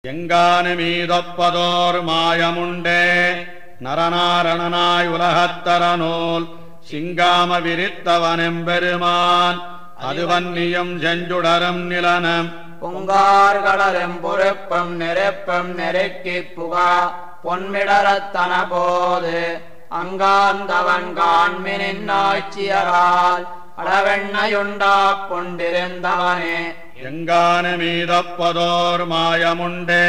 எங்கானுமீதொப்பதோர் மாயமுண்டே நரநாரணனாய் உலகத்தரநூல் சிங்காம விரித்தவனெம்பெருமான் அதுவன்னியும் செஞ்சுடரும் நிலனம் புங்கார் கடலும் பொறுப்பும் நெருப்பும் நெருக்கிப் புகா பொன்மிடரத்தன போது அங்காந்தவன் காண்மினின் ஆட்சியரால் அளவெண்ணையுண்டாப் கொண்டிருந்தவனே எங்கானுமீதொப்பதோர் மாயமுண்டே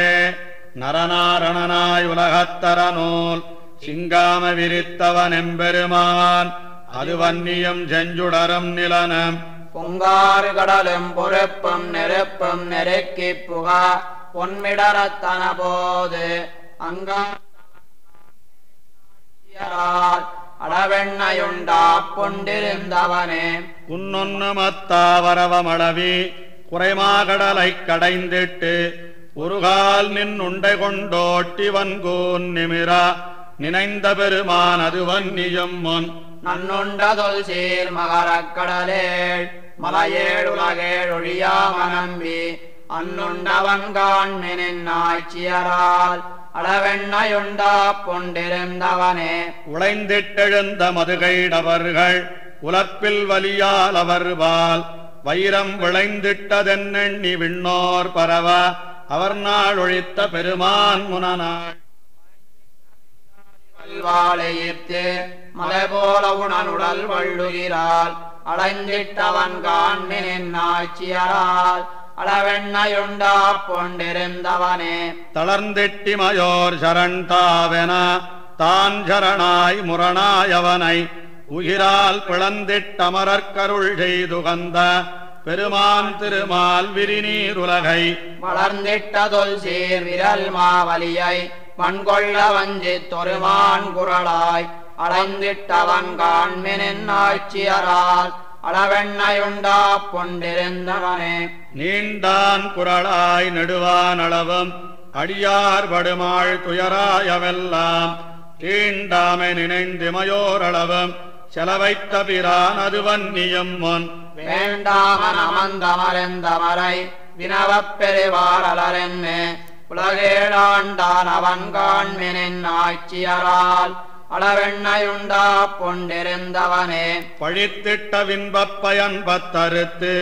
நரநாரணனாய் உலகத்தரநூல் சிங்காம விரித்தவனெம்பெருமான் அதுவன்னியும் செஞ்சுடரும் நிலனம் புங்காறு கடலும் பொறுப்பும் நெருப்பும் நெருக்கிப் புகா பொன்மிடரத்தன போது அங்கால் அளவெண்ணையுண்டாப் கொண்டிருந்தவனே உன்னொன்னு மத்தாவரவமளவி குறைமாகடலைக் கடைந்திட்டு ஒருகால் நின்னுண்டை கொண்டோட்டி வன்கூன் நிமிரா நினைந்த பெருமான் அதுவன்னியும் முன் நன்னுண்டதொல் சீர் மகரக் கடலேள் மலையேழுலகேழ் ஒழியாம நம்பி அன்னுண்டவன் காண்மினின் ஆட்சியரால் அளவெண்ணையுண்டாப் கொண்டிருந்தவனே உழைந்திட்டெழுந்த மதுகைடவர்கள் உலப்பில் வலியால் அவர்பால் வைரம் விளைந்திட்டதெண்ணி விண்ணோர் பரவ அவர் நாள் ஒழித்த பெருமான் முனநாள் வாழையிட்டு மலை போல உணனுடல் வள்ளுகிறாள் அடைந்திட்டவன் காண்மினின் ஆட்சியரால் அளவெண்ணையுண்டாப் கொண்டிருந்தவனே தளர்ந்திட்டிமயோர் சரண்தாவென தான் சரணாய் முரணாயவனை உயிரால் பிளந்திட்டமரற்கருள் செய்துகந்த பெருமான் திருமால் விரிநீருலகை வளர்ந்திட்டதொல் சீர் விரல் மாவலியை மண்கொள்ள வஞ்சித் தொருமான் குரலாய் அடைந்திட்டவன் காண்மினின் ஆட்சியரால் அளவெண்ணையுண்டாப் கொண்டிருந்தவனே நீண்டான் குரலாய் நெடுவான் அளவும் அடியார் படுமாள் துயராயவெல்லாம் தீண்டாமை நினைந்திமையோரளவும் செலவைத்த பிரான் அதுவன்னியும் முன் வேண்டாமன் அமர்ந்தமரெந்தமரை வினவப் பெறுவார் அலரென்னு உலகேழாண்டான் அவன் காண்மினின் ஆட்சியரால் அளவெண்ணையுண்டாப் கொண்டிருந்தவனே பழித்திட்ட வின்பப் பயன் பத்தறுத்து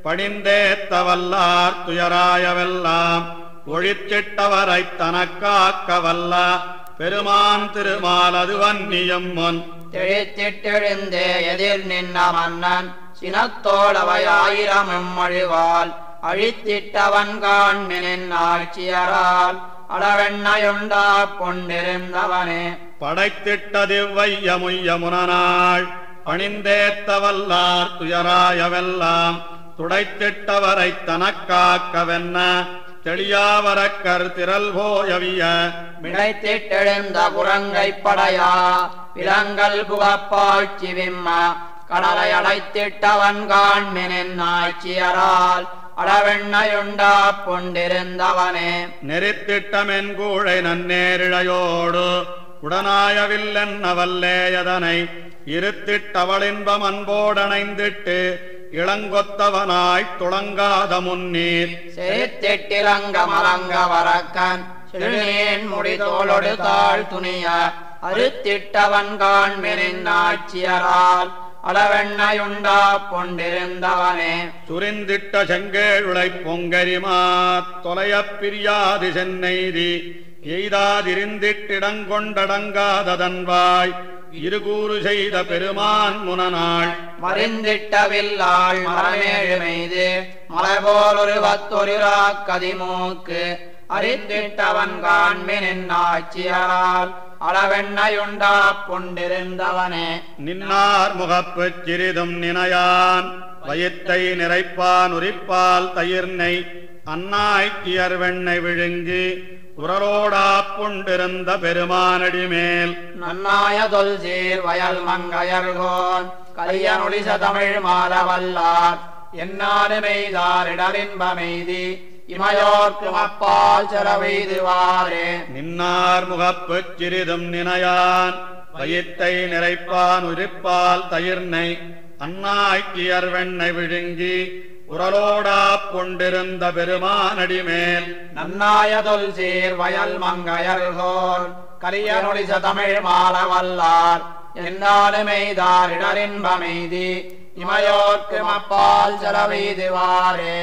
பணிந்தேத்தவல்லார் துயராயவெல்லாம் ஒழித்திட்டவரைத் தனக்காக்க வல்ல பெருமான் திருமால் அதுவன்னியும் முன் தெழித்திட்டெழுந்தே எதிர் நின்ன மன்னன் சினத்தோடவையாயிரமும் மழிவாள் அழித்திட்டவன் காண்மினின் ஆட்சியரால் அளவெண்ணையுண்டாப் கொண்டிருந்தவனே படைத்திட்ட திவ்வையமுய்ய முனநாள் பணிந்தேத்தவல்லார் துயராயவெல்லாம் துடைத்திட்டவரைத் தனக்காக்கவென்ன தெளியாவரக்கர் திரள் போயவிய விடைத்திட்டெழுந்த குரங்கைப் படையா விலங்கல் புகப்பாய்ச்சி விம்ம கடலை அடைத்திட்டவன் காண்மினின் ஆட்சியரால் அளவெண்ணையுண்டாப் கொண்டிருந்தவனே நெறித்திட்டமென் கூழை நன்னேரிழையோடு உடனாயவில்லென்னவல்லேயதனை இருத்திட்டவளின்பம் அன்போடணைந்திட்டு இளங்கொத்தவனாய்த் துளங்காத முன்னீர் செறித்திட்டிலங்க மலங்க வரக்கன் செழுநீன் முடிதோளொடு தாழ் துணிய அறுத்திட்டவன் காண்மினின் ஆட்சியரால் அளவெண்ணையுண்டாப் கொண்டிருந்தவனே சுரிந்திட்ட செங்கேழுளைப் பொங்கரிமா தொலையப் பிரியாது சென்னெய்தி எய்தாதிருந்திட்டிடங்கொண்டடங்காததன்வாய் இருகூறு செய்த பெருமான் முனநாள் மறிந்திட்டவில்லாள் மரமேழு மெய்து மலைபோல் ஒரு கதிமூக்கு அறிந்திட்டவன் காண்மினின் ஆட்சியரால் அளவெண்ணையுண்டாப் கொண்டிருந்தவனே நின்னார் முகப்புச் சிறிதும் நினையான் வயிற்றை நிறைப்பான் உரிப்பால் தயிர்னை அன்னாய்க்கியர் வெண்ணை விழுங்கி உரலோடாப் கொண்டிருந்த பெருமானடிமேல் நன்னாயதொல் சீர் வயல் மங்கையர்கோன் கலியனொழிச தமிழ் மாறவல்லார் என்னாறு மெய்தாரிடரின்பமெய்தி இமையோர்க்கு அப்பால் செலவெய்துவாரே நின்னார் முகப்புச் சிறிதும் நினையான் வயிற்றை நிறைப்பான் உரிப்பால் தயிர்னை அன்னாய்க்கியர் வெண்ணை விழுங்கி உரலோடாப் கொண்டிருந்த பெருமானடிமேல் நன்னாயதொல் சீர் வயல் மங்கையர்கோன் கலியனொழிச தமிழ் மால வல்லார் என்னாலுமெய்தார் இடரின்பமெய்தி இமையோர்க்கு மப்பால் செலவெய்துவாரே